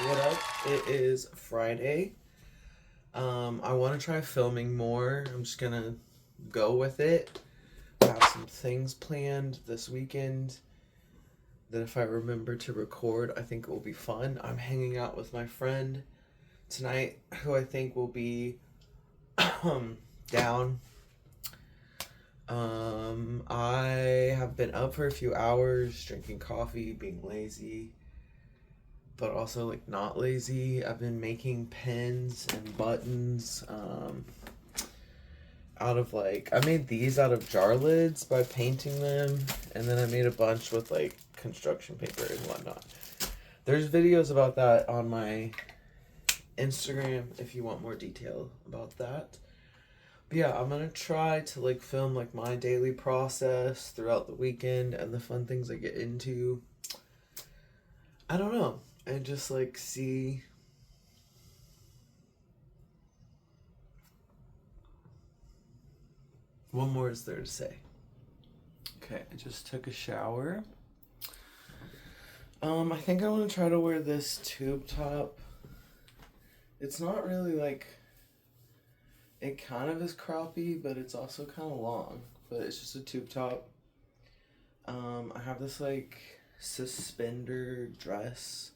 What up? It is Friday. I want to try filming more. I'm just gonna go with it. I have some things planned this weekend that if I remember to record, I think it will be fun. I'm hanging out with my friend tonight, who I think will be down. I have been up for a few hours, drinking coffee, being lazy, but also like not lazy. I've been making pins and buttons out of I made these out of jar lids by painting them, and then I made a bunch with like construction paper and whatnot. There's videos about that on my Instagram if you want more detail about that. But yeah, I'm gonna try to like film like my daily process throughout the weekend and the fun things I get into. I don't know. And just like see. What more is there to say? Okay, I just took a shower. I think I want to try to wear this tube top. It's not really like, it kind of is croppy, but it's also kind of long. But it's just a tube top. I have this like suspender dress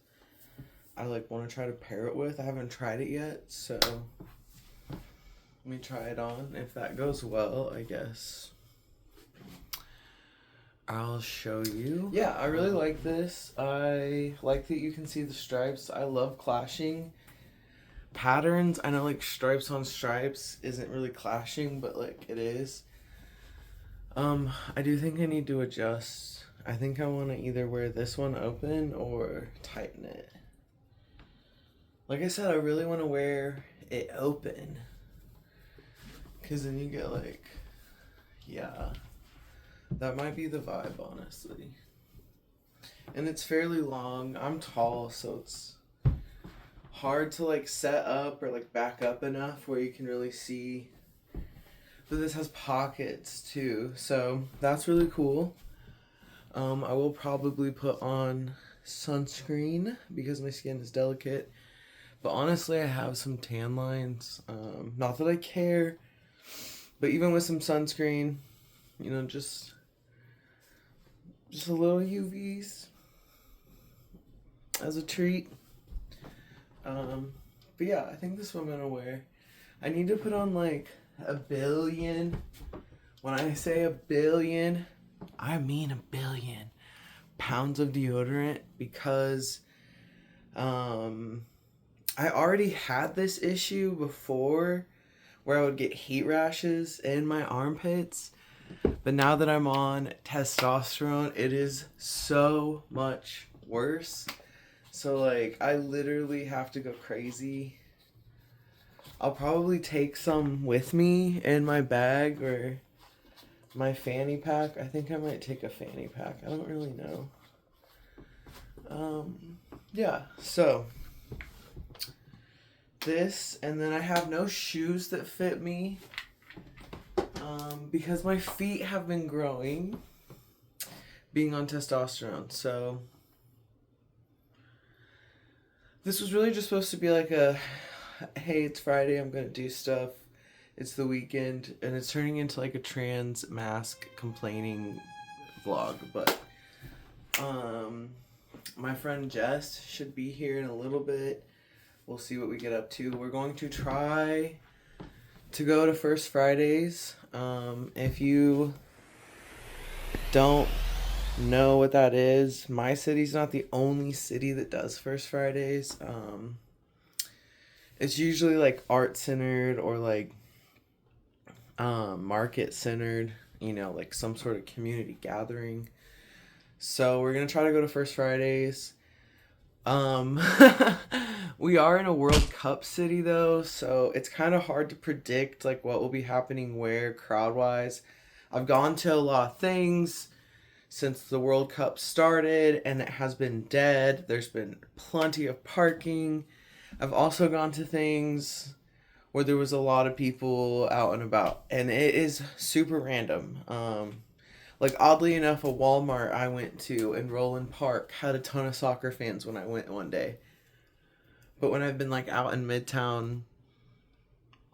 I like want to try to pair it with. I haven't tried it yet, so let me try it on. If that goes well, I guess I'll show you. Yeah, I really like this. I like that you can see the stripes. I love clashing patterns. I know like stripes on stripes isn't really clashing, but like it is. I do think I need to adjust. I think I want to either wear this one open or tighten it. Like I said, I really want to wear it open. Because then you get like, yeah. That might be the vibe, honestly. And it's fairly long. I'm tall, so it's hard to like set up or like back up enough where you can really see. But this has pockets too, so that's really cool. I will probably put on sunscreen because my skin is delicate. But honestly, I have some tan lines. Not that I care, but even with some sunscreen, you know, just a little UVs as a treat. But yeah, I think this is what I'm gonna wear. I need to put on like a billion. When I say a billion, I mean a billion pounds of deodorant because I already had this issue before where I would get heat rashes in my armpits. But now that I'm on testosterone, it is so much worse. So like I literally have to go crazy. I'll probably take some with me in my bag or my fanny pack. I think I might take a fanny pack. I don't really know. Yeah, so this, and then I have no shoes that fit me because my feet have been growing being on testosterone. So this was really just supposed to be like a, hey, it's Friday, I'm gonna do stuff. It's the weekend, and it's turning into like a trans mask complaining vlog. But my friend Jess should be here in a little bit. We'll see what we get up to. We're going to try to go to First Fridays. If you don't know what that is, my city's not the only city that does First Fridays. It's usually like art centered or like market centered, you know, like some sort of community gathering. So we're gonna try to go to First Fridays. We are in a World Cup city though, so it's kind of hard to predict like what will be happening where crowd wise. I've gone to a lot of things since the World Cup started and it has been dead. There's been plenty of parking. I've also gone to things where there was a lot of people out and about, and it is super random. Like oddly enough, a Walmart I went to in Roland Park had a ton of soccer fans when I went one day. But when I've been like out in Midtown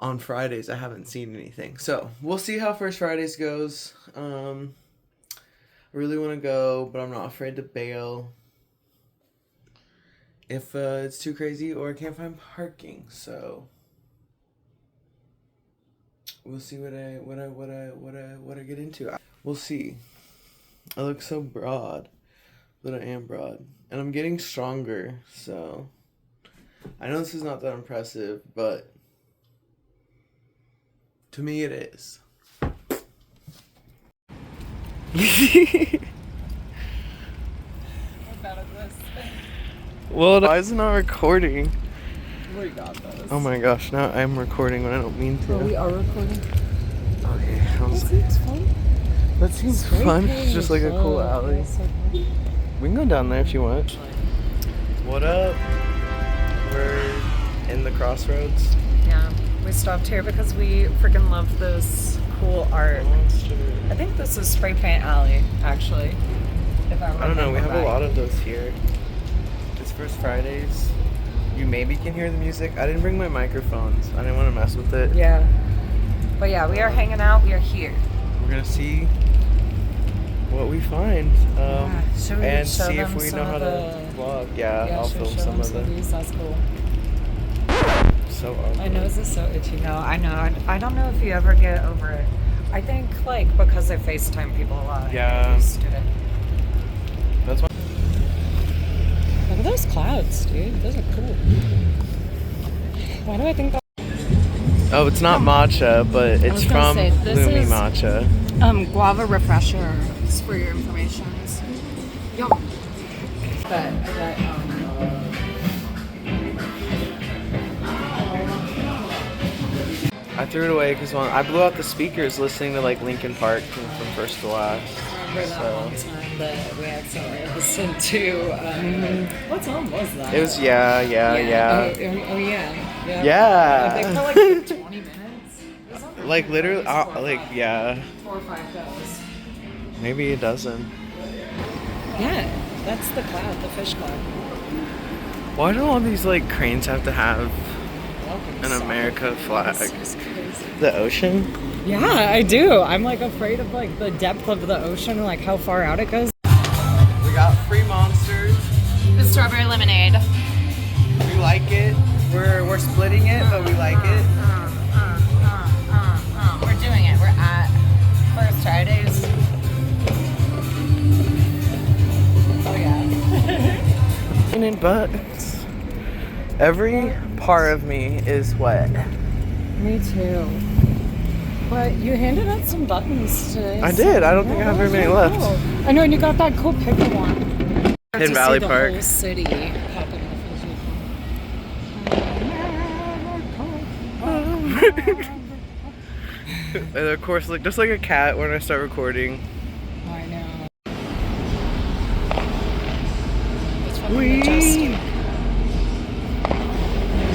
on Fridays, I haven't seen anything. So we'll see how First Fridays goes. I really want to go, but I'm not afraid to bail if it's too crazy or I can't find parking. So we'll see what I get into. We'll see. I look so broad, but I am broad, and I'm getting stronger. So I know this is not that impressive, but to me it is. Well, why is it not recording? We got this. Oh my gosh, now I'm recording when I don't mean to. Oh, we are recording. Okay, That seems fun. That seems fun. It's just like a cool alley. So cool. We can go down there if you want. What up? We're in the crossroads. Yeah, we stopped here because we freaking love this cool art. I think this is Spray Paint Alley, actually. If I don't know, we have a lot of those here. It's First Fridays. You maybe can hear the music. I didn't bring my microphones. I didn't want to mess with it. Yeah. But yeah, we are hanging out. We are here. We're going to see what we find. And see if we know how to vlog. Yeah, I'll film some of them. That's cool. So awkward. My nose is so itchy. No, I know. I don't know if you ever get over it. I think, like, because I FaceTime people a lot. Yeah. I'm used to it. That's why. Look at those clouds, dude. Those are cool. Why do I think that? Oh, it's not matcha, but it's from Lumi Matcha. Guava refresher for your information. Yum. But I threw it away because I blew out the speakers listening to like Linkin Park from first to last. Remember that one time that we accidentally listened to, what song was that? It was Yeah. Oh yeah. Yeah. I think for like 20 minutes. Like literally, like yeah. 4 or 5 goes. Maybe it doesn't. Yeah, that's the cloud, the fish cloud. Why do all these like cranes have to have an America flag? This is crazy. The ocean? Yeah, I do. I'm like afraid of like the depth of the ocean and like how far out it goes. We got free monsters. The strawberry lemonade. We like it. We're splitting it, but we like it. We're doing it. We're at First Fridays. Oh yeah. But every part of me is wet. Me too. But you handed out some buttons today. I did. I don't think I have very many left. Cool. I know, and you got that cool pickle one. In Valley Park. The whole city popping off. And of course, like just like a cat when I start recording. I know. Wee. There's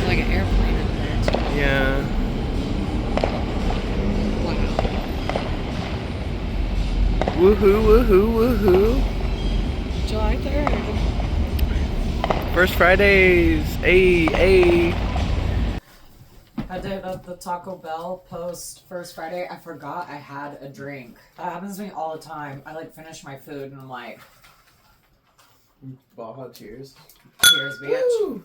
like an airplane in there too. Yeah. Wow. Woohoo. July 3rd. First Fridays. Ay. I did at the Taco Bell post First Friday. I forgot I had a drink. That happens to me all the time. I like finish my food and I'm like, Baja cheers. cheers, bitch. Woo!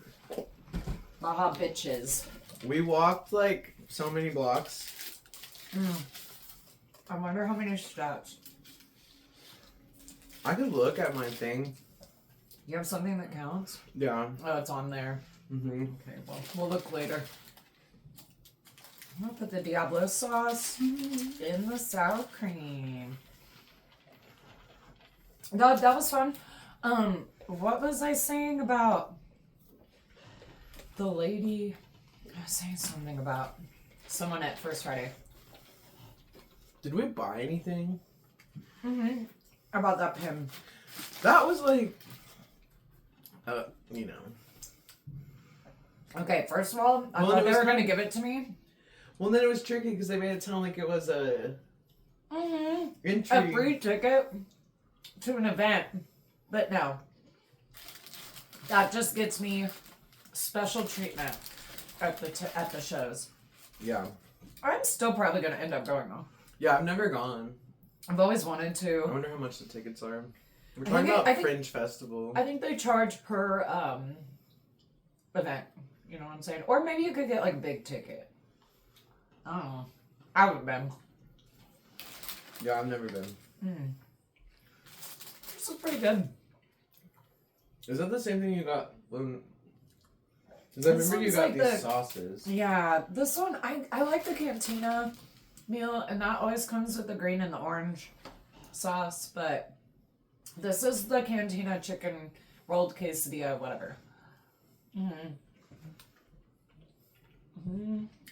Baja bitches. We walked like so many blocks. I wonder how many steps. I could look at my thing. You have something that counts? Yeah. Oh, it's on there. Mm-hmm. Okay, well, we'll look later. I'm gonna put the Diablo sauce in the sour cream. That was fun. What was I saying about the lady? I was saying something about someone at First Friday. Did we buy anything? Mm-hmm. About that pin. That was like, you know. Okay, first of all, I thought they were gonna give it to me. Well, then it was tricky because they made it sound like it was a free ticket to an event, but no. That just gets me special treatment at the shows. Yeah. I'm still probably gonna end up going though. Yeah, I've never gone. I've always wanted to. I wonder how much the tickets are. We're talking about Fringe Festival. I think they charge per event. You know what I'm saying? Or maybe you could get like a big ticket. I don't know. I haven't been. Yeah, I've never been. This is pretty good. Is that the same thing you got when... Because I remember you got these sauces. Yeah, this one, I like the Cantina meal, and that always comes with the green and the orange sauce, but this is the Cantina chicken rolled quesadilla, whatever.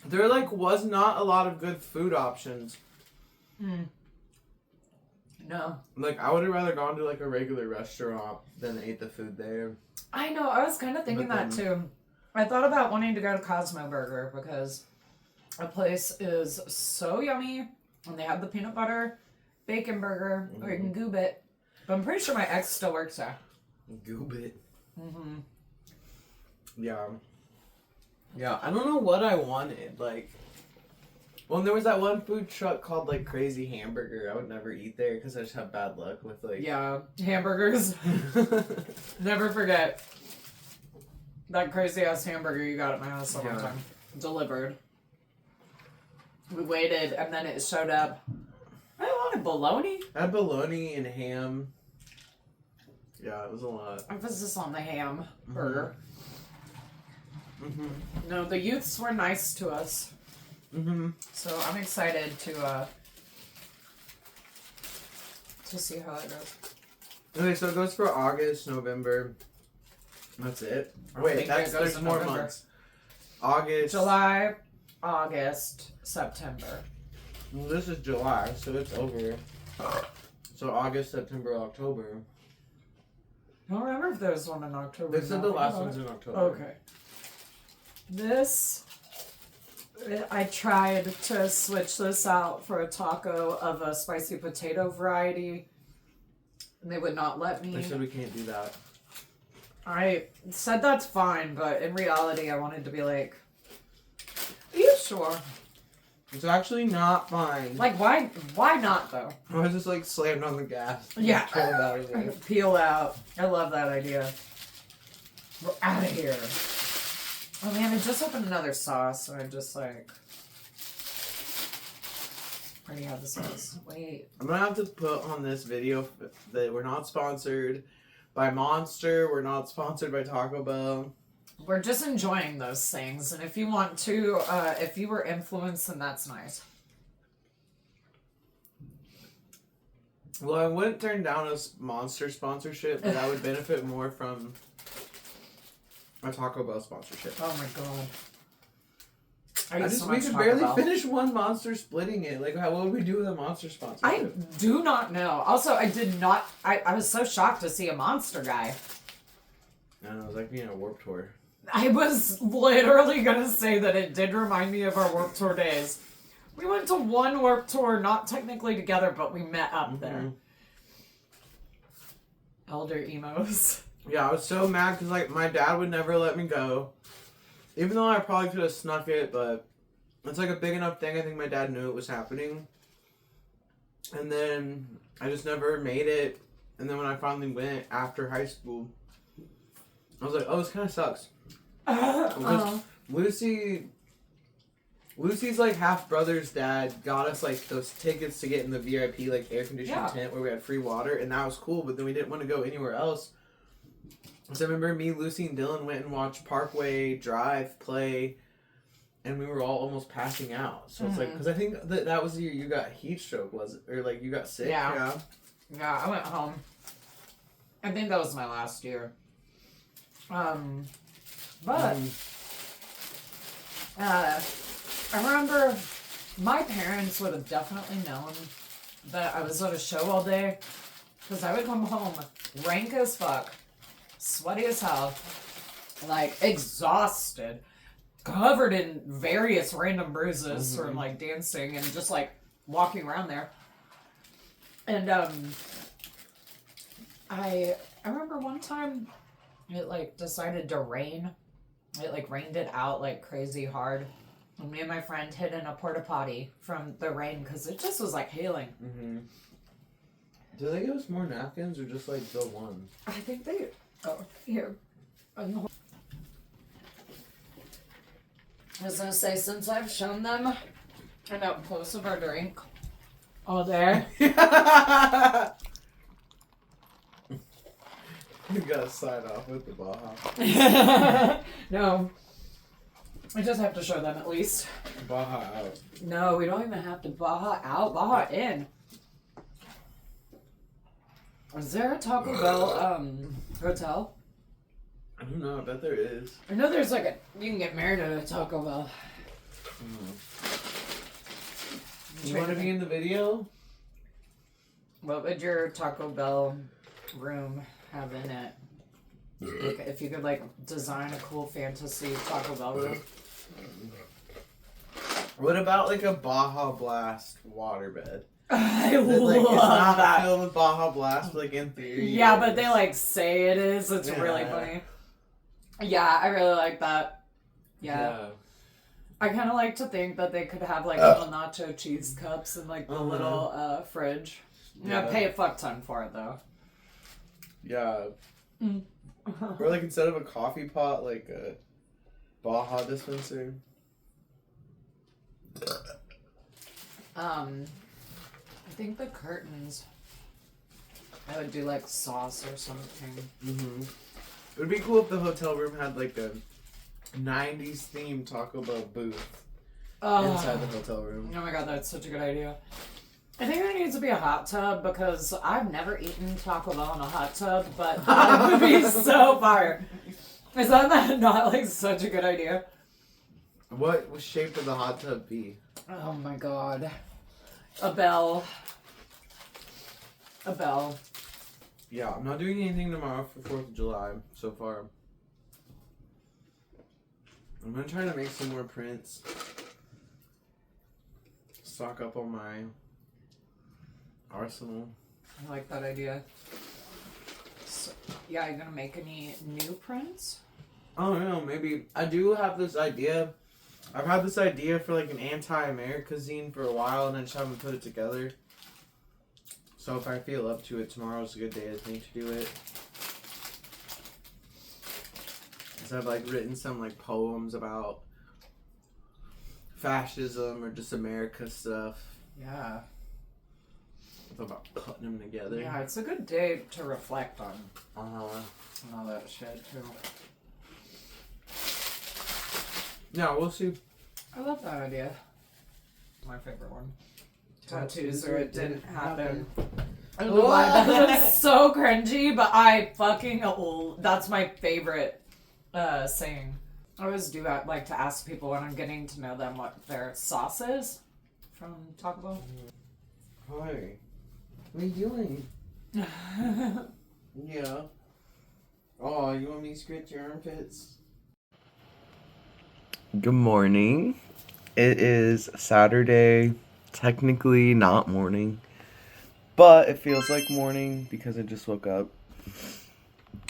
There, like, was not a lot of good food options. No. Like, I would have rather gone to, like, a regular restaurant than ate the food there. I know, I was kind of thinking that, too. I thought about wanting to go to Cosmo Burger because a place is so yummy, and they have the peanut butter bacon burger, or you can goob it. But I'm pretty sure my ex still works there. Goob it. Yeah. Yeah, I don't know what I wanted. Like, well, there was that one food truck called, like, Crazy Hamburger. I would never eat there because I just have bad luck with, like... Yeah, hamburgers. Never forget that crazy-ass hamburger you got at my house one time. Delivered. We waited, and then it showed up. I wanted bologna. I had bologna and ham. Yeah, it was a lot. Emphasis on the ham burger. No, the youths were nice to us. So I'm excited to see how it goes. Okay, so it goes for August, November. That's it. Wait, there's more months. August, July, August, September. Well, this is July, so it's over. So August, September, October. I don't remember if there was one in October. They said the last one's in October. Okay. This, I tried to switch this out for a taco of a spicy potato variety, and they would not let me. They said we can't do that. I said that's fine, but in reality, I wanted to be like, are you sure? It's actually not fine. Like, why not, though? I was just, like, slammed on the gas. Yeah. Out of there. Peel out. I love that idea. We're out of here. Oh, man, I just opened another sauce, and I'm just, like... I already have the sauce. Wait. I'm gonna have to put on this video that we're not sponsored by Monster. We're not sponsored by Taco Bell. We're just enjoying those things, and if you want to, if you were influenced, then that's nice. Well, I wouldn't turn down a Monster sponsorship, but I would benefit more from a Taco Bell sponsorship. Oh my god. We could barely finish one Monster splitting it. Like, what would we do with a Monster sponsorship? I do not know. Also, I did not... I was so shocked to see a Monster guy. I don't know, it was like being a Warped Tour. I was literally going to say that it did remind me of our Warped Tour days. We went to one Warped Tour, not technically together, but we met up there. Elder emos. Yeah, I was so mad because, like, my dad would never let me go. Even though I probably could have snuck it, but it's, like, a big enough thing. I think my dad knew it was happening. And then I just never made it. And then when I finally went after high school, I was like, oh, this kind of sucks. Lucy's, like, half-brother's dad got us, like, those tickets to get in the VIP, like, air-conditioned tent where we had free water, and that was cool, but then we didn't want to go anywhere else. So I remember me, Lucy, and Dylan went and watched Parkway Drive play, and we were all almost passing out. So it's like, because I think that was the year you got heat stroke, was it? Or, like, you got sick, Yeah, I went home. I think that was my last year. But I remember my parents would have definitely known that I was at a show all day, because I would come home rank as fuck, sweaty as hell, like exhausted, covered in various random bruises from like dancing and just like walking around there. And I remember one time it like decided to rain it like rained it out like crazy hard. And me and my friend hid in a porta potty from the rain because it just was like hailing. Mm-hmm. Do they give us more napkins or just like the one? I think they. Oh, here. I was gonna say, since I've shown them an up close of our drink all day. You gotta sign off with the Baja. No. I just have to show them at least. Baja out. No, we don't even have to Baja out. Baja in. Is there a Taco Bell hotel? I don't know. I bet there is. I know there's like you can get married at a Taco Bell. You want to be in the video? What would your Taco Bell room have in it? Like, if you could like design a cool fantasy Taco Bell room. What about like a Baja Blast waterbed? I love it's not that. filled with Baja Blast, but like in theory. Yeah, but they like say it is. It's really funny. Yeah, I really like that. Yeah. I kind of like to think that they could have like little nacho cheese cups in like the little fridge. Yeah. Pay a fuck ton for it though. Yeah. Or like instead of a coffee pot, like a Baja dispenser. I think the curtains, I would do like sauce or something. Mm-hmm. It would be cool if the hotel room had like a 90s themed Taco Bell booth inside the hotel room. Oh my god, that's such a good idea. I think there needs to be a hot tub because I've never eaten Taco Bell in a hot tub, but that would be so fire. Is that not like such a good idea? What shape would the hot tub be? Oh my god. A bell. A bell. Yeah, I'm not doing anything tomorrow for 4th of July so far. I'm gonna try to make some more prints. Stock up on my arsenal. I like that idea. So, yeah, are you gonna make any new prints? I don't know, maybe. I do have this idea. I've had this idea for like an anti-America zine for a while and I just haven't put it together. So if I feel up to it, tomorrow's a good day I think to do it. Because I've like written some like poems about fascism or just America stuff. Yeah. It's about putting them together. Yeah, it's a good day to reflect on Uh-huh. all that shit too. Yeah, we'll see. I love that idea. My favorite one. Tattoos or it didn't happen. I don't know why that's so cringy, but I fucking that's my favorite saying. I always do that, like to ask people when I'm getting to know them what their sauce is from Taco Bell. Hi. What are you doing? Yeah. Oh, you want me to scratch your armpits? Good morning. It is Saturday. Technically not morning, but it feels like morning because I just woke up.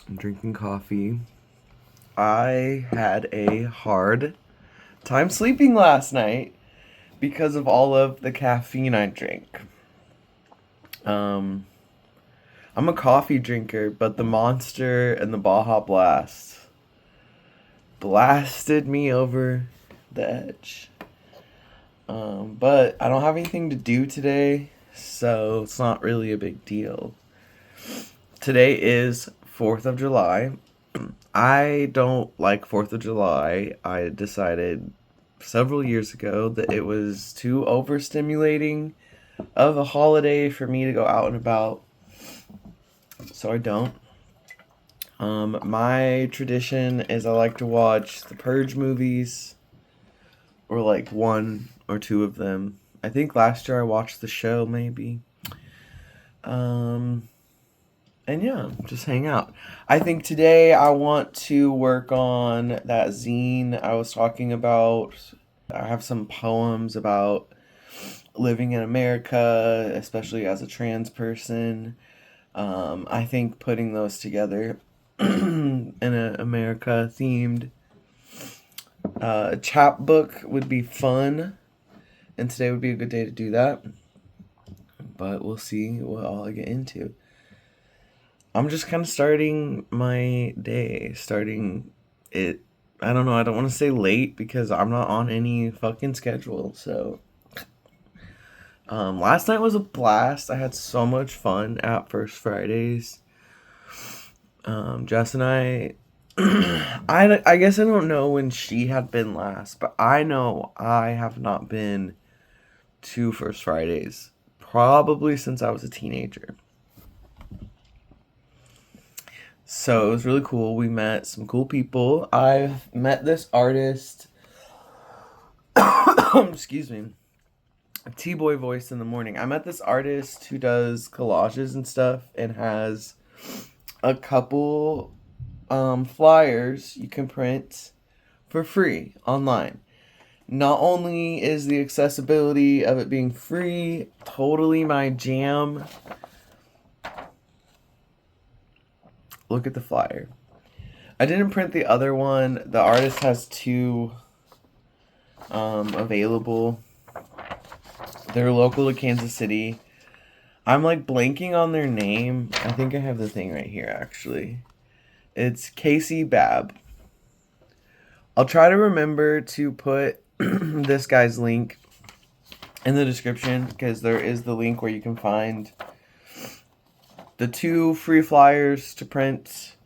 I'm drinking coffee. I had a hard time sleeping last night because of all of the caffeine I drank. I'm a coffee drinker, but the Monster and the Baja Blast blasted me over the edge. But I don't have anything to do today, so it's not really a big deal. Today is 4th of July. I don't like 4th of July. I decided several years ago that it was too overstimulating of a holiday for me to go out and about. So I don't. My tradition is I like to watch the Purge movies, or like one or two of them. I think last year I watched The Show, maybe. And yeah, just hang out. I think today I want to work on that zine I was talking about. I have some poems about living in America, especially as a trans person. I think putting those together in an America themed Chapbook would be fun, and today would be a good day to do that. But we'll see what all I get into. I'm just kind of starting my day, starting it. I don't know, I don't want to say late because I'm not on any fucking schedule, so. Last night was a blast. I had so much fun at First Fridays. Jess and I guess I don't know when she had been last, but I know I have not been to First Fridays probably since I was a teenager. So it was really cool. We met some cool people. I've met this artist. Excuse me. T-boy voice in the morning. I met this artist who does collages and stuff and has a couple flyers you can print for free online. Not only is the accessibility of it being free totally my jam. Look at the flyer. I didn't print the other one. The artist has two available. They're local to Kansas City. I'm like blanking on their name. I think I have the thing right here actually. It's Casey Babb. I'll try to remember to put this guy's link in the description because there is the link where you can find the two free flyers to print.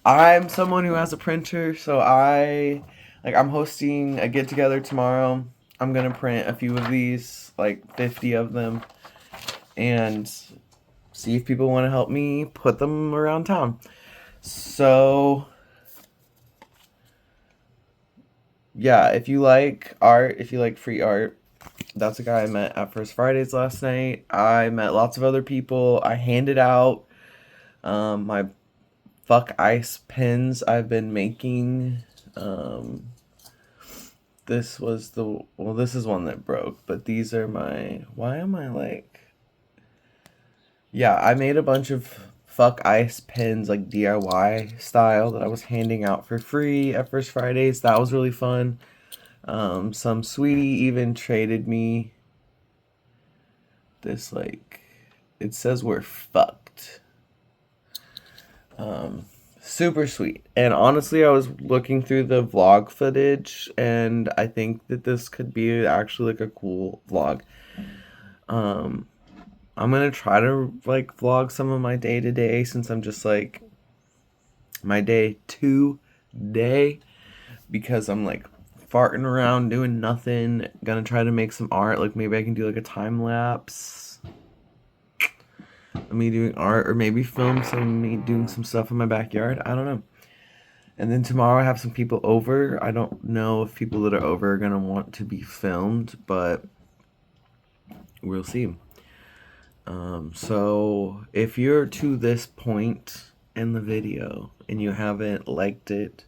I'm someone who has a printer, so I'm hosting a get together tomorrow. I'm gonna print a few of these, like 50 of them, and see if people want to help me put them around town. So yeah, if you like art, if you like free art, that's a guy I met at First Fridays last night. I met lots of other people. I handed out my fuck ice pens I've been making. This is one that broke, but these are my, I made a bunch of fuck ice pens, like DIY style, that I was handing out for free at First Fridays. That was really fun. Some sweetie even traded me this, like, it says we're fucked. Super sweet. And honestly, I was looking through the vlog footage, and I think that this could be actually like a cool vlog. I'm gonna try to like vlog some of my day to day, since I'm just like my day to day, because I'm like farting around doing nothing. Gonna try to make some art, like maybe I can do like a time lapse of me doing art, or maybe film some me doing some stuff in my backyard. I don't know. And then tomorrow I have some people over. I don't know if people that are over are gonna want to be filmed, but we'll see. So if you're to this point in the video and you haven't liked it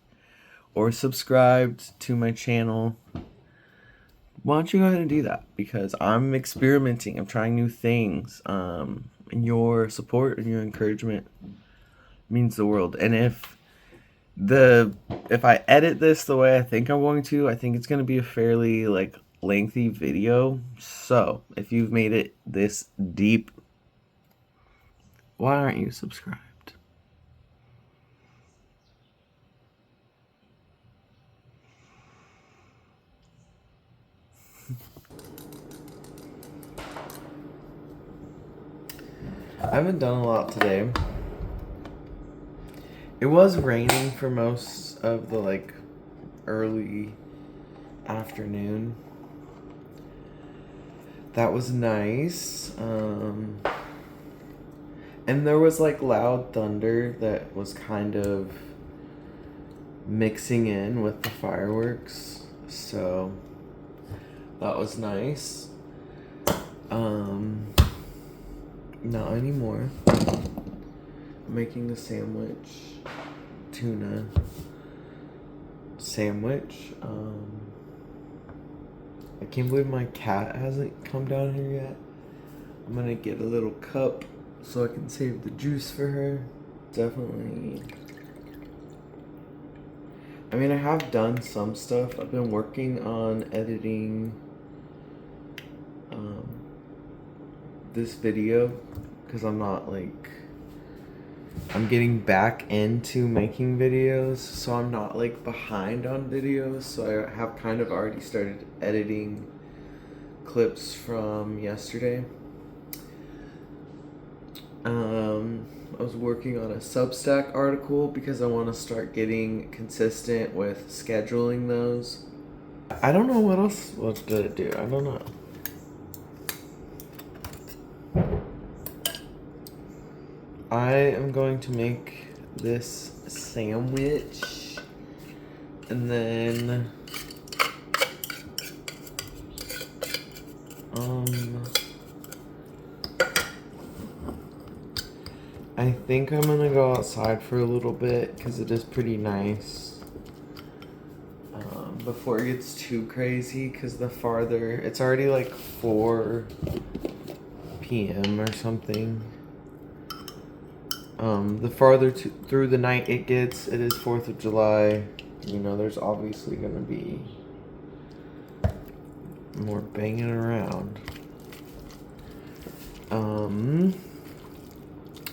or subscribed to my channel, why don't you go ahead and do that? Because I'm experimenting. I'm trying new things. And your support and your encouragement means the world. And if I edit this the way I think I'm going to, I think it's going to be a fairly like lengthy video. So if you've made it this deep, why aren't you subscribed? I haven't done a lot today. It was raining for most of the like early afternoon. That was nice. And there was like loud thunder that was kind of mixing in with the fireworks. So that was nice. Not anymore. I'm making a sandwich. Tuna sandwich. I can't believe my cat hasn't come down here yet. I'm gonna get a little cup so I can save the juice for her. Definitely I mean, I have done some stuff. I've been working on editing this video because I'm not like, I'm getting back into making videos, so I'm not like behind on videos. So I have kind of already started editing clips from yesterday. I was working on a Substack article because I want to start getting consistent with scheduling those. I don't know what did it do? I don't know. I am going to make this sandwich and then I think I'm gonna go outside for a little bit because it is pretty nice before it gets too crazy, because it's already like 4 p.m. or something. The farther through the night it gets, it is 4th of July. You know, there's obviously gonna be more banging around.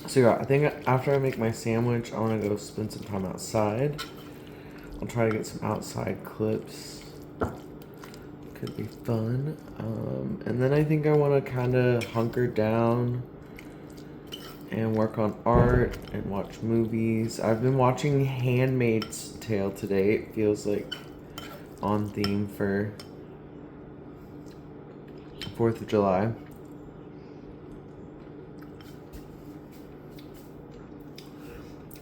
So yeah, I think after I make my sandwich, I want to go spend some time outside. I'll try to get some outside clips. Could be fun. And then I think I want to kind of hunker down and work on art and watch movies. I've been watching Handmaid's Tale today. It feels like on theme for 4th of July.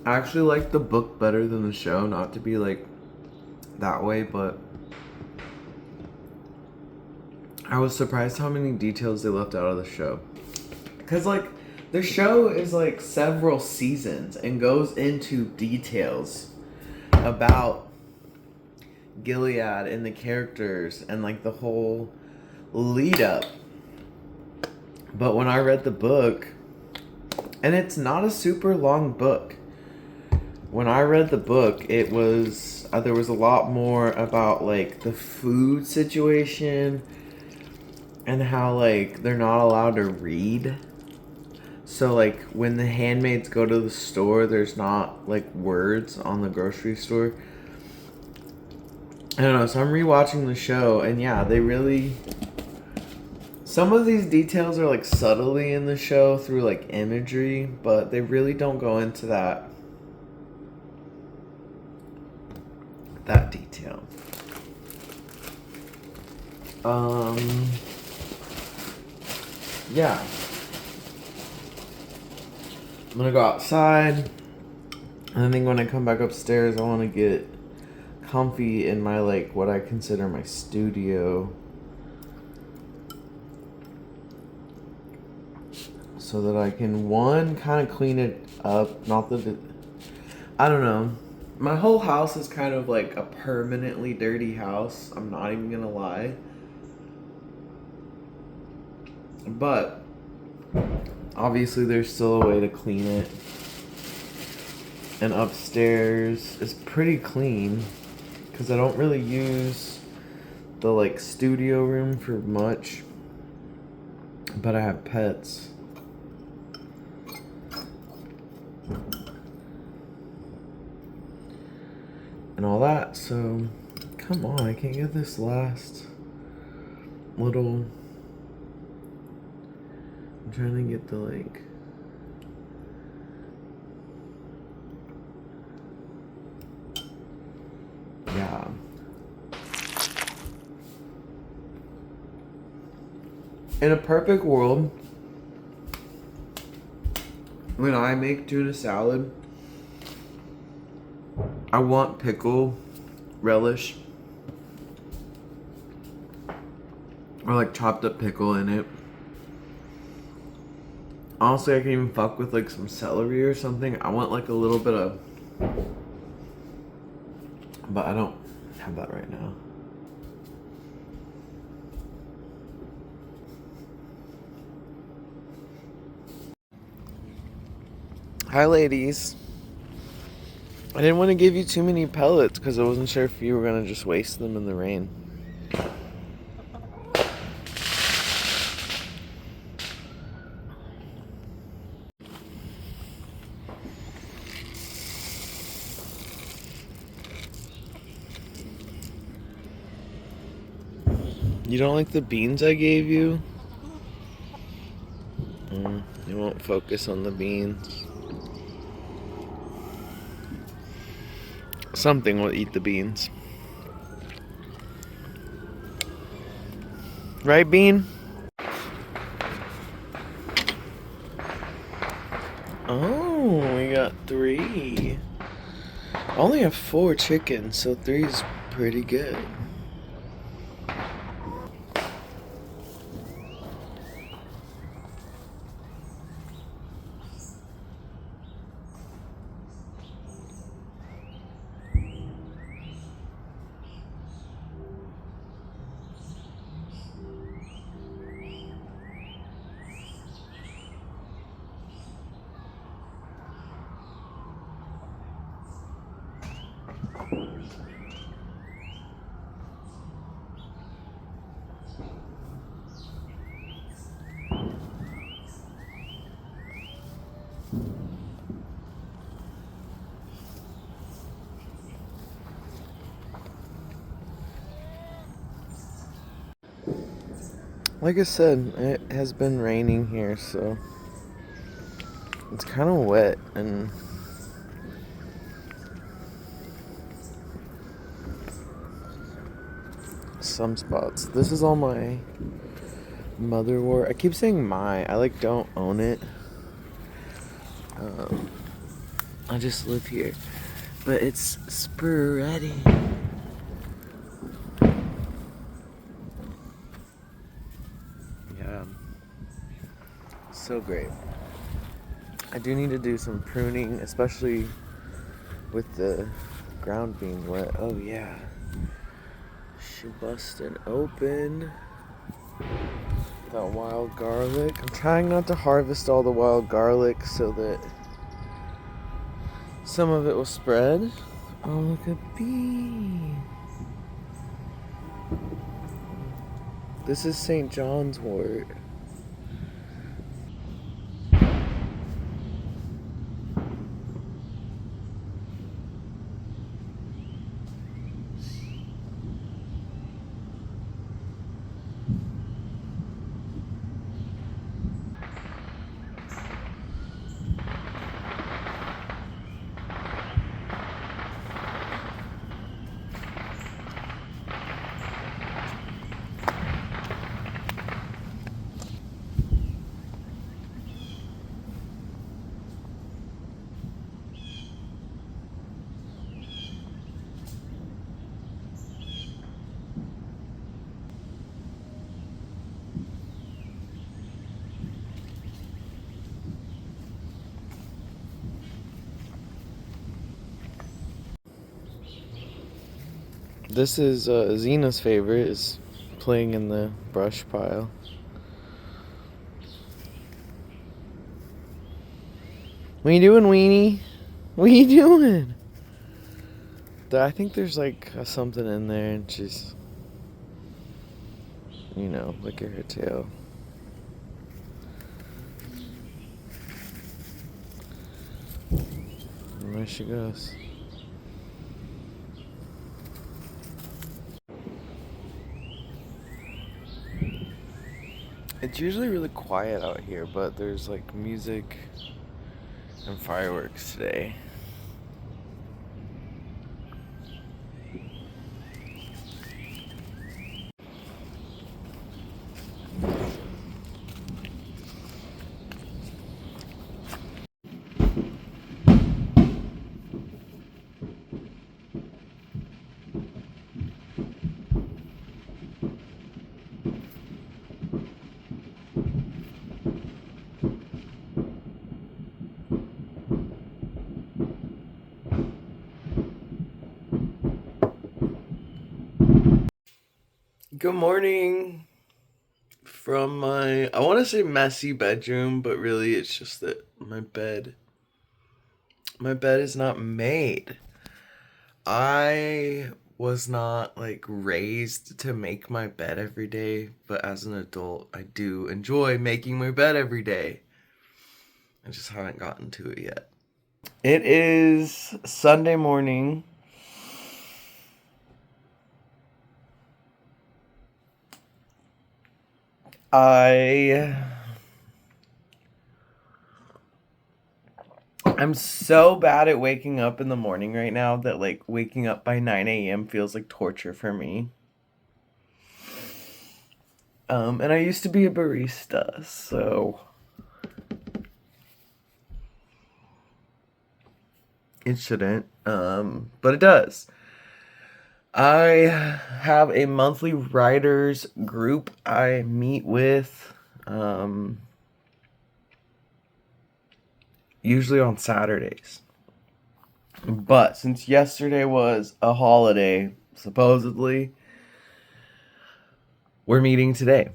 I actually like the book better than the show, not to be like that way, but I was surprised how many details they left out of the show. Because like the show is like several seasons and goes into details about Gilead and the characters and like the whole lead up. But when I read the book, and it's not a super long book. When I read the book, it was there was a lot more about like the food situation and how like they're not allowed to read. So like when the handmaids go to the store, there's not like words on the grocery store. I don't know, so I'm rewatching the show, and yeah, they really, some of these details are like subtly in the show through like imagery, but they really don't go into that detail. Yeah. I'm gonna go outside. And I think when I come back upstairs, I want to get comfy in my, like, what I consider my studio. So that I can, one, kind of clean it up. Not that it, I don't know. My whole house is kind of like a permanently dirty house. I'm not even gonna lie. But obviously there's still a way to clean it. And upstairs is pretty clean because I don't really use the like studio room for much. But I have pets. And all that, so come on, I can't get this last little, I'm trying to get the like, yeah. In a perfect world, when I make tuna salad, I want pickle, relish, or like chopped up pickle in it. Honestly, I can even fuck with like some celery or something. I want like a little bit of, but I don't have that right now. Hi ladies. I didn't want to give you too many pellets because I wasn't sure if you were going to just waste them in the rain. You don't like the beans I gave you? You won't focus on the beans. Something will eat the beans. Right, Bean? Oh, we got 3. I only have 4 chickens, so 3 is pretty good. Like I said, it has been raining here, so it's kind of wet and some spots. This is all my motherwort. I keep saying my. I don't own it. I just live here, but it's spreading. Yeah, so great. I do need to do some pruning, especially with the ground being wet. Oh yeah, she busted open that wild garlic. I'm trying not to harvest all the wild garlic so that some of it will spread. Oh, look at bee. This is St. John's wort. This is Zena's favorite, is playing in the brush pile. What you doing, Weenie? What you doing? I think there's something in there, and she's, licking her tail. And there she goes. It's usually really quiet out here, but there's music and fireworks today. Good morning from I want to say messy bedroom, but really it's just that my bed is not made. I was not like raised to make my bed every day, but as an adult, I do enjoy making my bed every day. I just haven't gotten to it yet. It is Sunday morning. I'm so bad at waking up in the morning right now that like waking up by 9 a.m. feels like torture for me. And I used to be a barista, so it shouldn't, but it does. I have a monthly writers group I meet with, usually on Saturdays. But since yesterday was a holiday, supposedly, we're meeting today.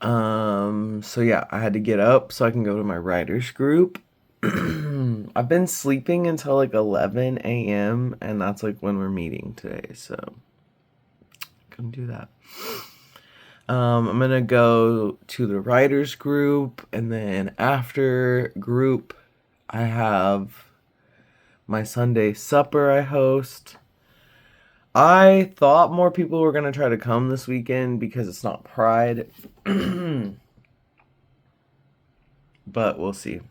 So yeah, I had to get up so I can go to my writers group. I've been sleeping until like 11 a.m. and that's like when we're meeting today, so couldn't do that. I'm gonna go to the writers group, and then after group I have my Sunday supper I host. I thought more people were gonna try to come this weekend because it's not Pride. But we'll see.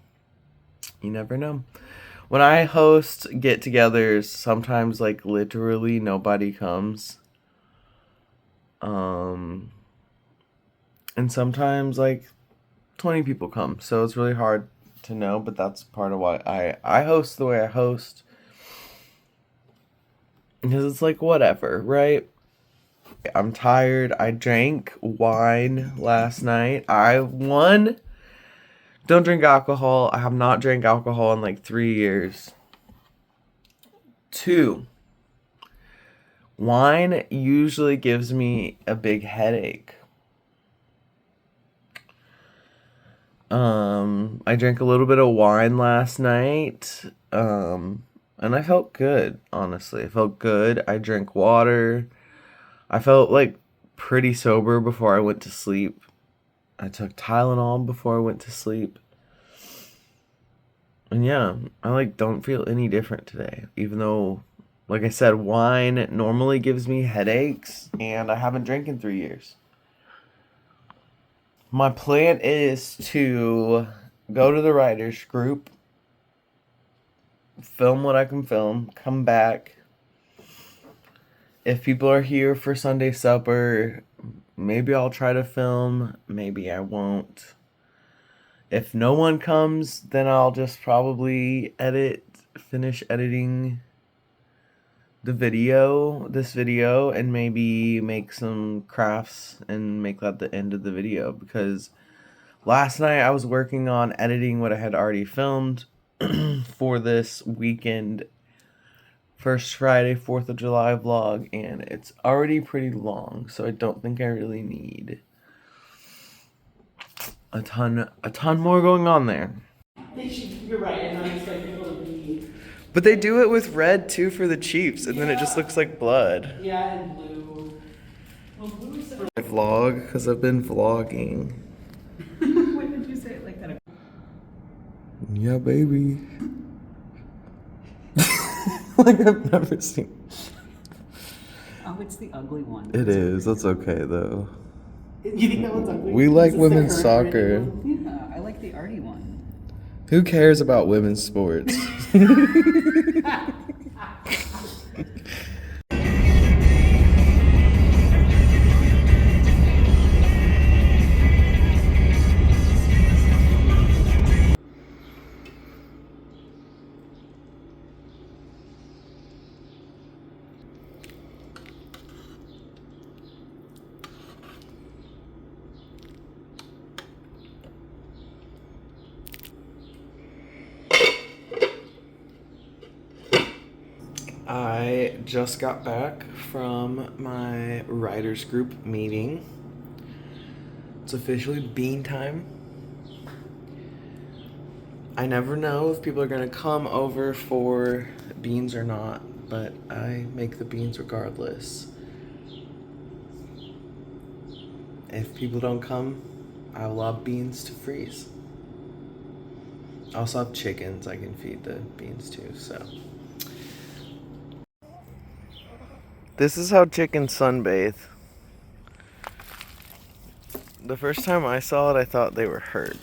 You never know. When I host get-togethers, sometimes like literally nobody comes. And sometimes like 20 people come. So it's really hard to know, but that's part of why I host the way I host. Because it's like whatever, right? I'm tired. I drank wine last night. Don't drink alcohol. I have not drank alcohol in like 3 years. 2, wine usually gives me a big headache. I drank a little bit of wine last night. And I felt good, honestly. I felt good. I drank water. I felt like pretty sober before I went to sleep. I took Tylenol before I went to sleep. And yeah, I like don't feel any different today. Even though, like I said, wine normally gives me headaches and I haven't drank in 3 years. My plan is to go to the writers group, film what I can film, come back. If people are here for Sunday supper, maybe I'll try to film, maybe I won't. If no one comes, then I'll just probably finish editing this video, and maybe make some crafts and make that the end of the video, because last night I was working on editing what I had already filmed for this weekend, First Friday, 4th of July vlog, and it's already pretty long, so I don't think I really need a ton more going on there. You're right, and I expect people to be. But they do it with red too for the Chiefs, and then it just looks like blood. Yeah, and blue. Well, blue is. I vlog because I've been vlogging. When did you say it like that? Yeah, baby. Like I've never seen. Oh, it's the ugly one. It is. That's okay though. You think that one's ugly? We like Is this women's the current soccer. one? Yeah, I like the arty one. Who cares about women's sports? I just got back from my writers group meeting. It's officially bean time. I never know if people are gonna come over for beans or not. but I make the beans regardless. If people don't come, I will have beans to freeze. I also have chickens I can feed the beans to, so. This is how chickens sunbathe. The first time I saw it, I thought they were hurt.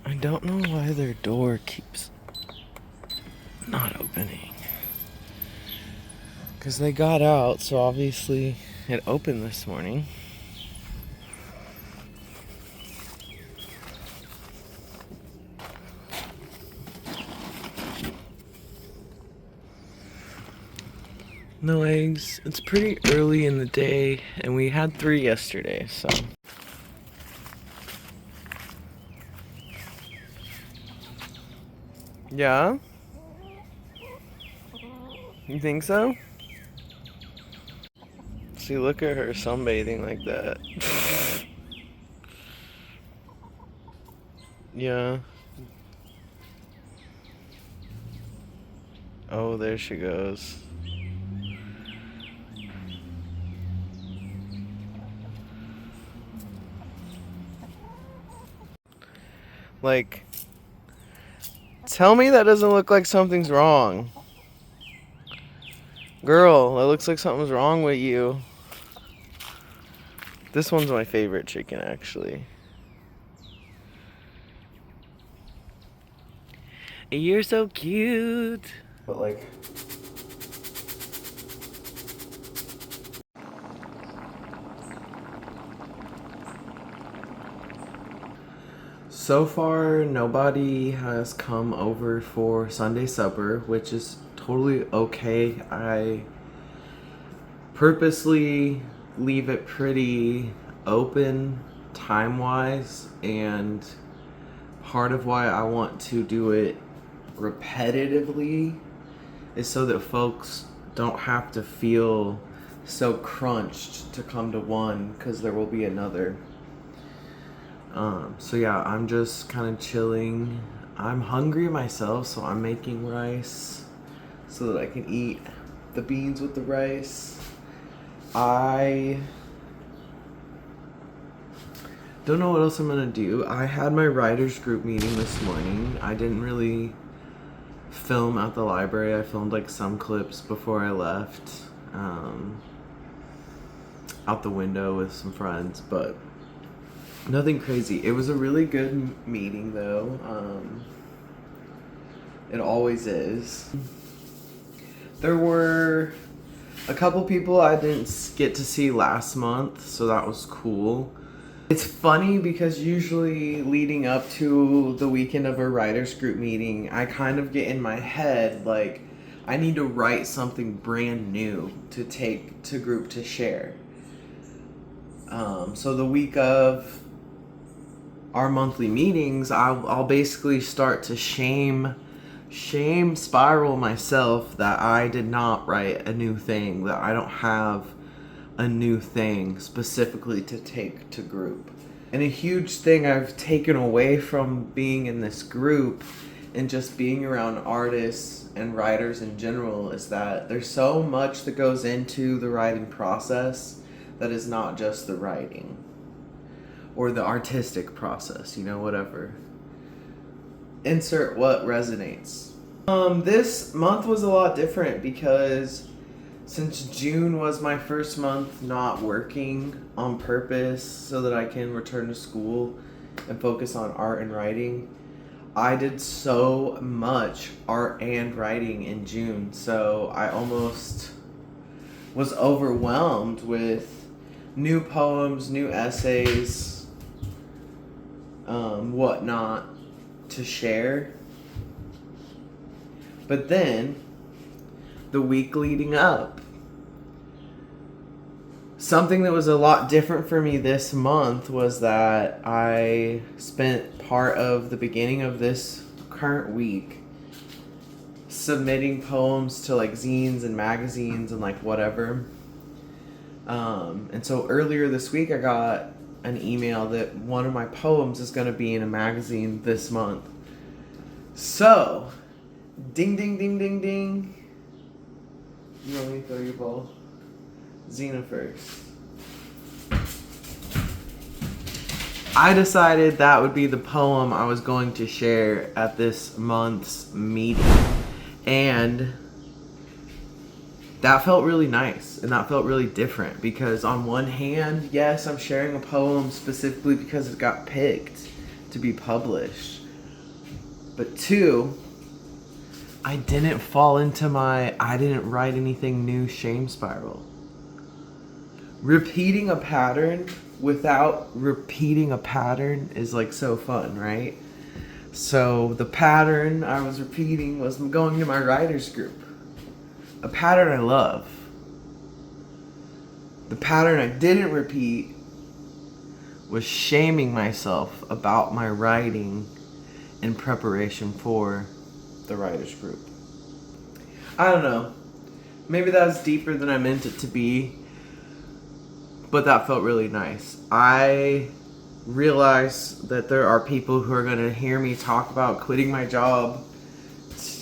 I don't know why their door keeps not opening. Because they got out, so obviously it opened this morning. No eggs. It's pretty early in the day, and we had 3 yesterday, so. Yeah? You think so? See, look at her sunbathing like that. Yeah. Oh, there she goes. Like, tell me that doesn't look like something's wrong. Girl, it looks like something's wrong with you. This one's my favorite chicken, actually. You're so cute. But like, so far nobody has come over for Sunday supper, which is totally okay. I purposely leave it pretty open time-wise, and part of why I want to do it repetitively is so that folks don't have to feel so crunched to come to one, because there will be another. So yeah, I'm just kind of chilling. I'm hungry myself, so I'm making rice so that I can eat the beans with the rice. I don't know what else I'm gonna do. I had my writers group meeting this morning. I didn't really film at the library. I filmed like some clips before I left, out the window with some friends, but nothing crazy. It was a really good meeting though. It always is. There were a couple people I didn't get to see last month, so that was cool. It's funny because usually leading up to the weekend of a writers group meeting, I kind of get in my head like I need to write something brand new to take to group to share. So the week of our monthly meetings, I'll basically start to shame spiral myself that I did not write a new thing, that I don't have a new thing specifically to take to group. And a huge thing I've taken away from being in this group and just being around artists and writers in general is that there's so much that goes into the writing process that is not just the writing or the artistic process, you know, whatever. Insert what resonates. This month was a lot different because since June was my first month not working on purpose so that I can return to school and focus on art and writing, I did so much art and writing in June, so I almost was overwhelmed with new poems, new essays, whatnot to share. But then, the week leading up, something that was a lot different for me this month was that I spent part of the beginning of this current week submitting poems to like zines and magazines and like whatever. And so earlier this week I got an email that one of my poems is going to be in a magazine this month. So, ding, ding, ding, ding, ding. You want me to throw your ball? Xena first. I decided that would be the poem I was going to share at this month's meeting. And that felt really nice, and that felt really different because on one hand, yes, I'm sharing a poem specifically because it got picked to be published. But two, I didn't fall into my I didn't write anything new shame spiral. Repeating a pattern without repeating a pattern is like so fun, right? So the pattern I was repeating was going to my writers group. A pattern I love. The pattern I didn't repeat was shaming myself about my writing in preparation for the writers group. I don't know. Maybe that was deeper than I meant it to be, but that felt really nice. I realize that there are people who are going to hear me talk about quitting my job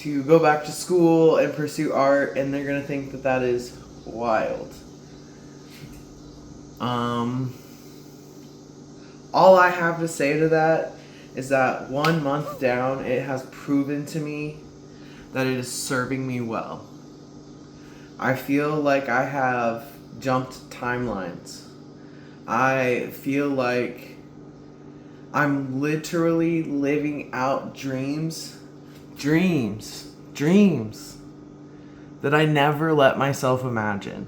to go back to school and pursue art, and they're going to think that that is wild. All I have to say to that is that 1 month down, it has proven to me that it is serving me well. I feel like I have jumped timelines. I feel like I'm literally living out dreams that I never let myself imagine.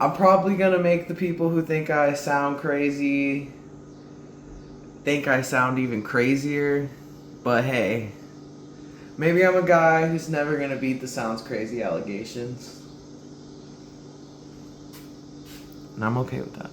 I'm probably gonna make the people who think I sound crazy think I sound even crazier, but hey, maybe I'm a guy who's never gonna beat the sounds crazy allegations. And I'm okay with that.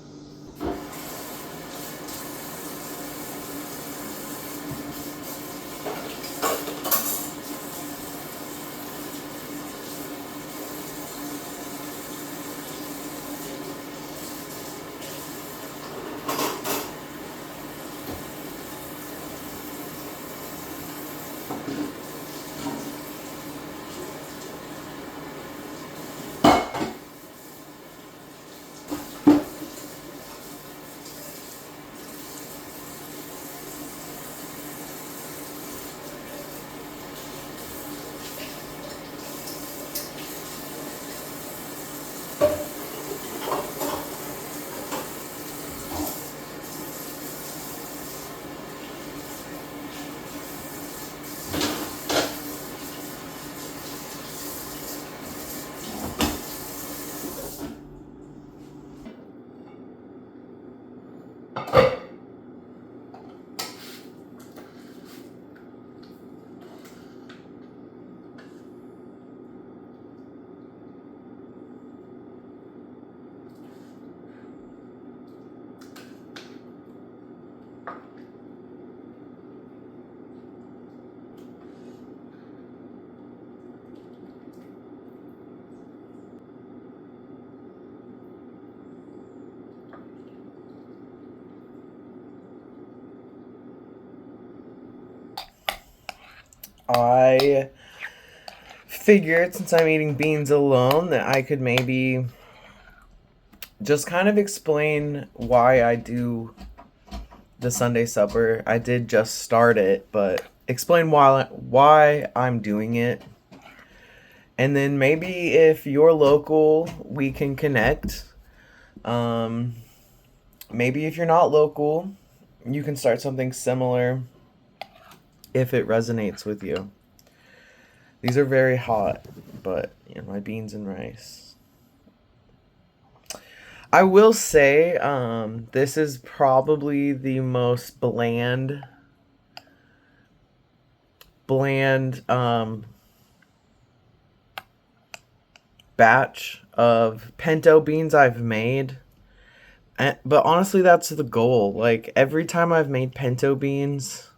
I figured since I'm eating beans alone that I could maybe just kind of explain why I do the Sunday supper. I did just start it, but explain why I'm doing it. And then maybe if you're local, we can connect. Maybe if you're not local, you can start something similar if it resonates with you. These are very hot, but my beans and rice. I will say, this is probably the most bland bland batch of pinto beans I've made. But honestly, that's the goal. Like, every time I've made pinto beans,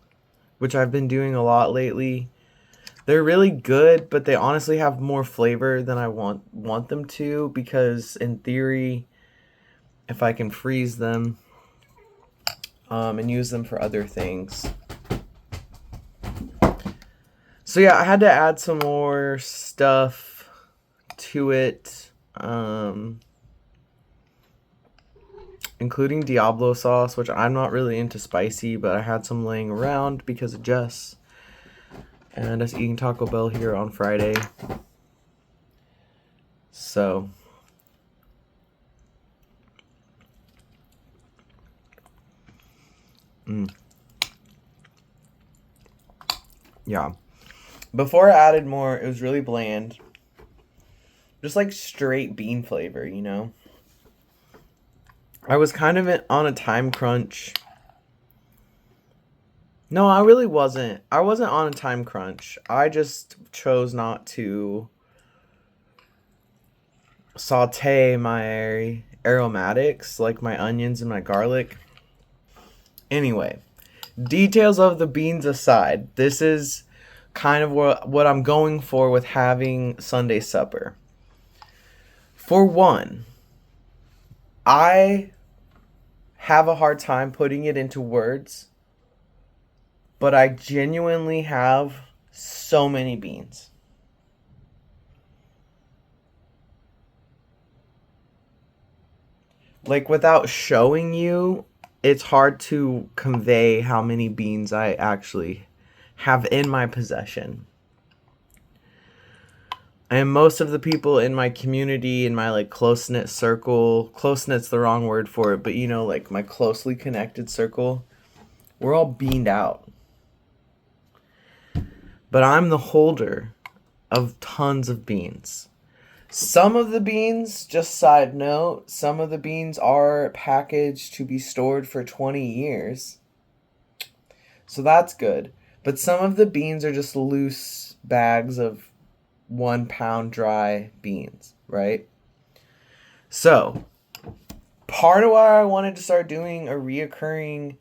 which I've been doing a lot lately, they're really good, but they honestly have more flavor than I want them to, because in theory, if I can freeze them and use them for other things. So yeah, I had to add some more stuff to it, including Diablo sauce, which I'm not really into spicy, but I had some laying around because of Jess and us eating Taco Bell here on Friday. So yeah. Before I added more, it was really bland. Just like straight bean flavor, you know? I was kind of on a time crunch. No, I really wasn't. I wasn't on a time crunch. I just chose not to saute my aromatics, like my onions and my garlic. Anyway, details of the beans aside, this is kind of what I'm going for with having Sunday supper. For one, I have a hard time putting it into words, but I genuinely have so many beans. Like, without showing you, it's hard to convey how many beans I actually have in my possession. And most of the people in my community, in my like close-knit circle, close-knit's the wrong word for it, but you know, like my closely connected circle, we're all beaned out. But I'm the holder of tons of beans. Some of the beans, just side note, some of the beans are packaged to be stored for 20 years. So that's good. But some of the beans are just loose bags of 1 pound dry beans, right? So, part of why I wanted to start doing a reoccurring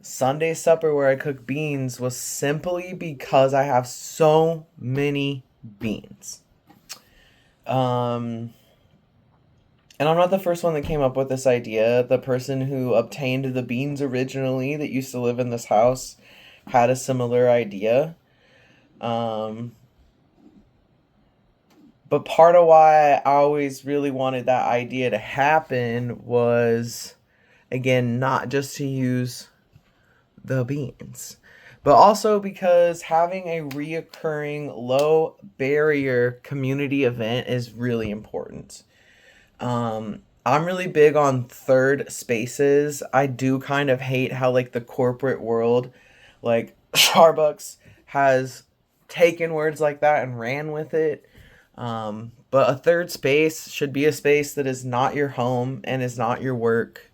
Sunday supper where I cook beans was simply because I have so many beans. And I'm not the first one that came up with this idea. The person who obtained the beans originally that used to live in this house had a similar idea. But part of why I always really wanted that idea to happen was, again, not just to use the beans, but also because having a reoccurring low barrier community event is really important. I'm really big on third spaces. I do kind of hate how like the corporate world, like Starbucks, has taken words like that and ran with it. But a third space should be a space that is not your home and is not your work,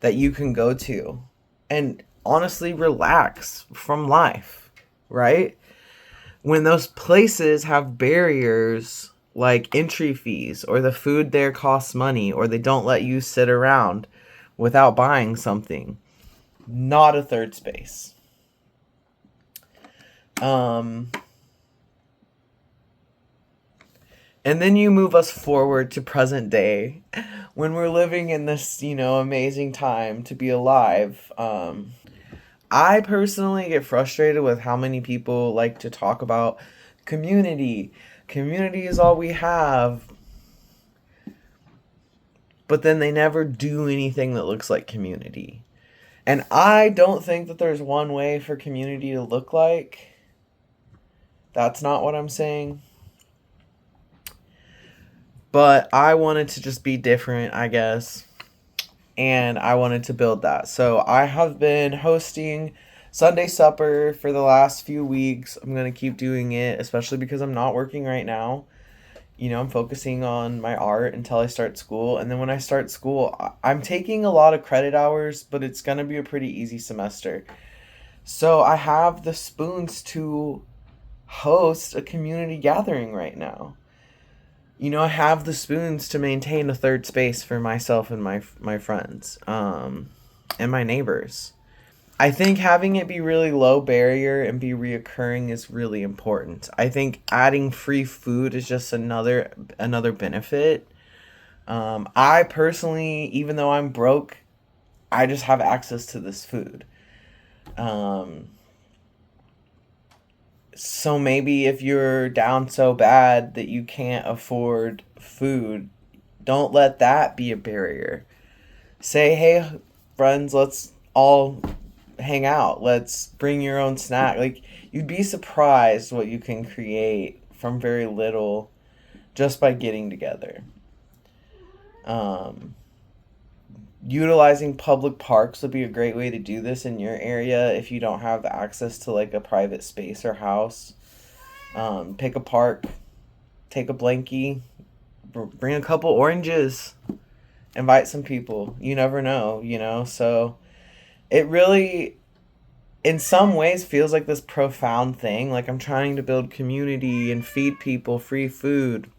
that you can go to and honestly relax from life, right? When those places have barriers like entry fees, or the food there costs money, or they don't let you sit around without buying something, not a third space. And then you move us forward to present day, when we're living in this, you know, amazing time to be alive. I personally get frustrated with how many people like to talk about community. Community is all we have. But then they never do anything that looks like community. And I don't think that there's one way for community to look like. That's not what I'm saying. But I wanted to just be different, I guess. And I wanted to build that. So I have been hosting Sunday supper for the last few weeks. I'm going to keep doing it, especially because I'm not working right now. You know, I'm focusing on my art until I start school. And then when I start school, I'm taking a lot of credit hours, but it's going to be a pretty easy semester. So I have the spoons to host a community gathering right now. You know, I have the spoons to maintain a third space for myself and my friends, and my neighbors. I think having it be really low barrier and be reoccurring is really important. I think adding free food is just another benefit. I personally, even though I'm broke, I just have access to this food. So maybe if you're down so bad that you can't afford food, don't let that be a barrier. Say, hey, friends, let's all hang out. Let's bring your own snack. Like, you'd be surprised what you can create from very little just by getting together. Utilizing public parks would be a great way to do this in your area if you don't have access to like a private space or house. Pick a park, take a blankie, bring a couple oranges, invite some people. You never know, you know? So it really, in some ways, feels like this profound thing. Like I'm trying to build community and feed people free food.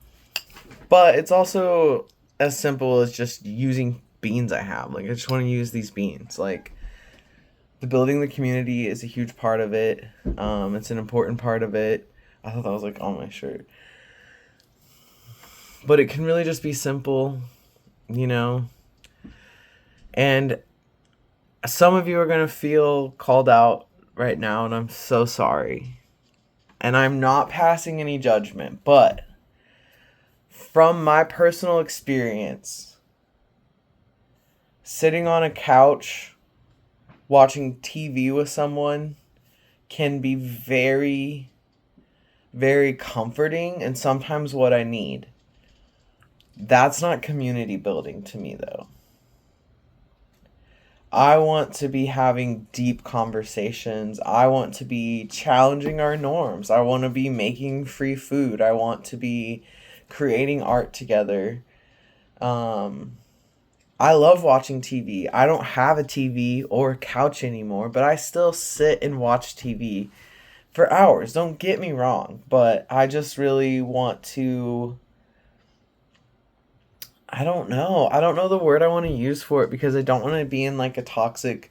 But it's also as simple as just using beans I have. Like I just want to use these beans. Like the building the community is a huge part of it. It's an important part of it. I thought that was like on my shirt. But it can really just be simple, you know. And some of you are going to feel called out right now, and I'm so sorry. And I'm not passing any judgment, but from my personal experience, sitting on a couch watching TV with someone can be very, very comforting and sometimes what I need. That's not community building to me, though. I want to be having deep conversations. I want to be challenging our norms. I want to be making free food. I want to be creating art together. I love watching TV. I don't have a TV or a couch anymore, but I still sit and watch TV for hours. Don't get me wrong, but I just really want to, I don't know. I don't know the word I want to use for it because I don't want to be in like a toxic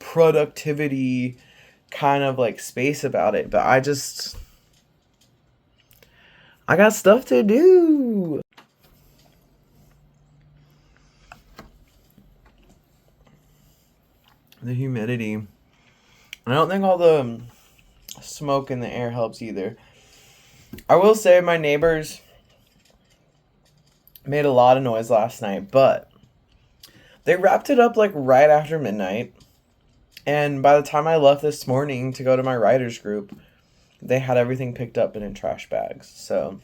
productivity kind of like space about it, but I got stuff to do. The humidity. I don't think all the smoke in the air helps either. I will say my neighbors made a lot of noise last night, but they wrapped it up like right after midnight. And by the time I left this morning to go to my writers group, they had everything picked up and in trash bags. So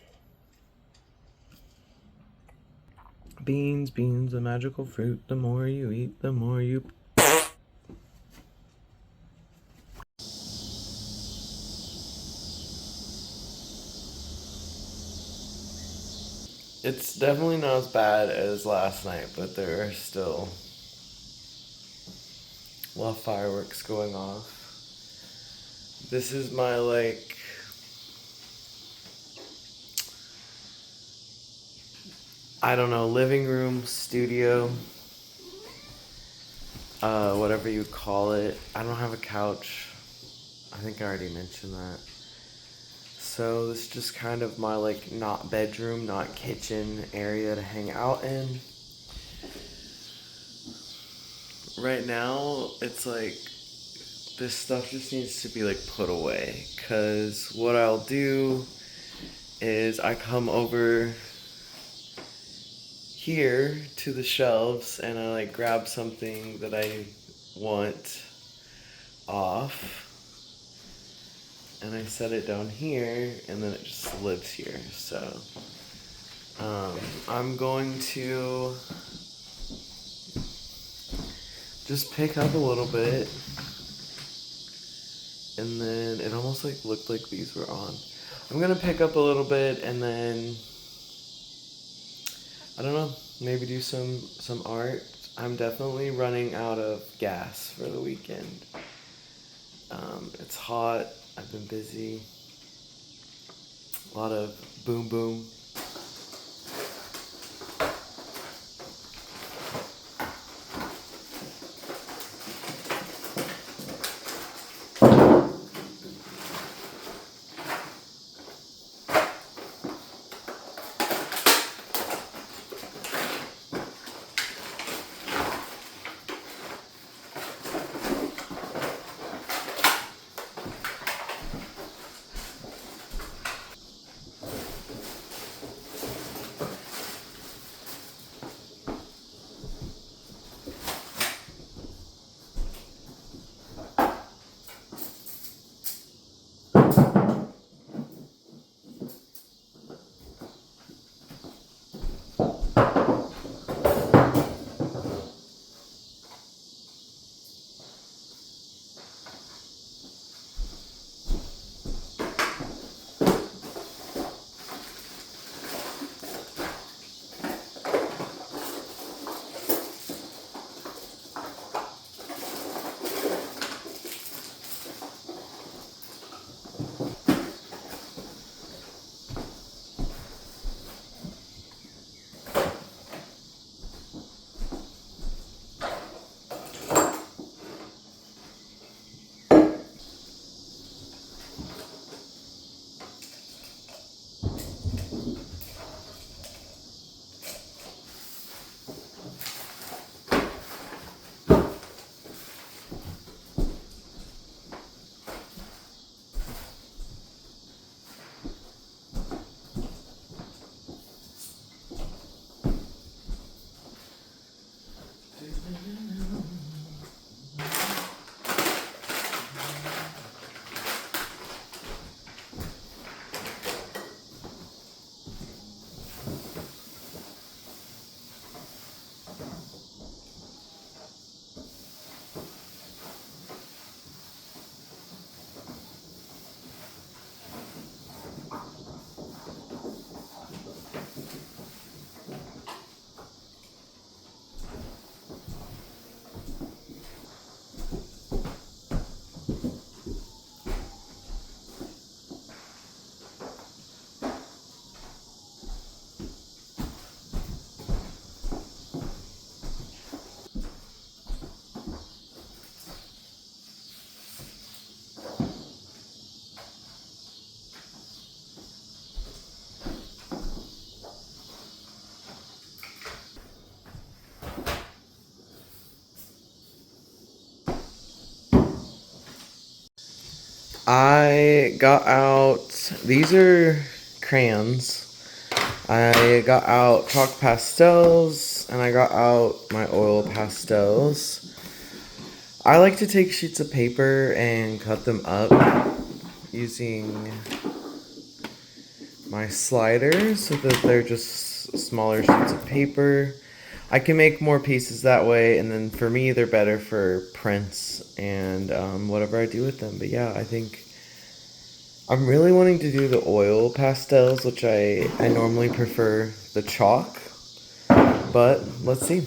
beans, a magical fruit. The more you eat, the more you It's definitely not as bad as last night, but there are still a lot of fireworks going off. This is my, like, I don't know, living room, studio, whatever you call it. I don't have a couch. I think I already mentioned that. So this is just kind of my, like, not bedroom, not kitchen area to hang out in. Right now, it's like, this stuff just needs to be, like, put away. Because what I'll do is I come over here to the shelves and I, like, grab something that I want off. And I set it down here, and then it just lives here. So, I'm going to just pick up a little bit, and then it almost like looked like these were on. I'm gonna pick up a little bit, and then I don't know, maybe do some art. I'm definitely running out of gas for the weekend. It's hot. I've been busy. A lot of boom boom. I got out, these are crayons. I got out chalk pastels and I got out my oil pastels. I like to take sheets of paper and cut them up using my sliders so that they're just smaller sheets of paper. I can make more pieces that way, and then for me they're better for prints and whatever I do with them. But yeah, I think I'm really wanting to do the oil pastels, which I normally prefer the chalk, but let's see.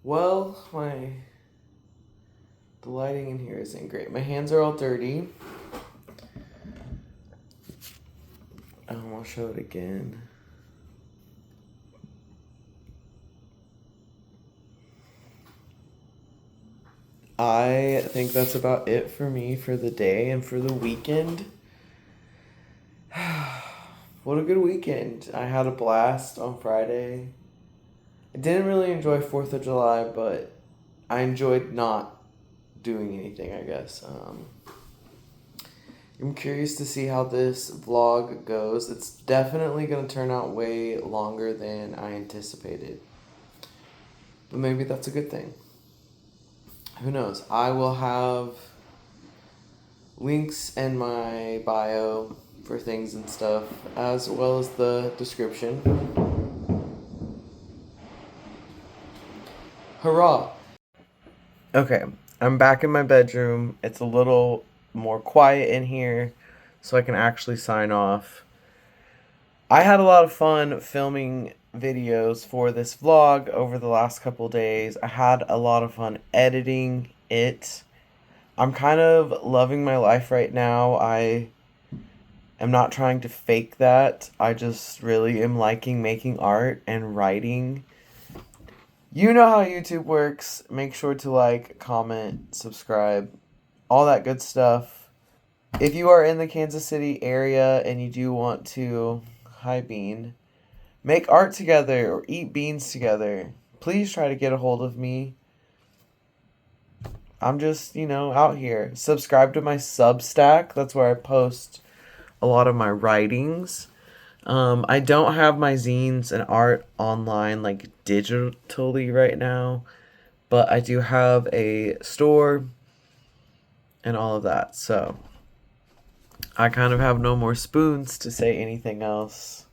Well, the lighting in here isn't great. My hands are all dirty. I'll show it again. I think that's about it for me for the day and for the weekend. What a good weekend. I had a blast on Friday. I didn't really enjoy 4th of July, but I enjoyed not doing anything, I guess. I'm curious to see how this vlog goes. It's definitely going to turn out way longer than I anticipated. But maybe that's a good thing. Who knows? I will have links in my bio for things and stuff, as well as the description. Hurrah! Okay, I'm back in my bedroom. It's a little more quiet in here, so I can actually sign off. I had a lot of fun filming videos for this vlog over the last couple days. I had a lot of fun editing it. I'm kind of loving my life right now. I am not trying to fake that. I just really am liking making art and writing. You know how YouTube works. Make sure to like, comment, subscribe, all that good stuff. If you are in the Kansas City area and you do want to, hi Bean, make art together or eat beans together, please try to get a hold of me. I'm just, out here. Subscribe to my Substack. That's where I post a lot of my writings. I don't have my zines and art online, like digitally right now, but I do have a store and all of that. So I kind of have no more spoons to say anything else.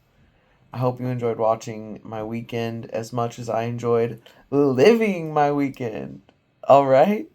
I hope you enjoyed watching my weekend as much as I enjoyed living my weekend. All right?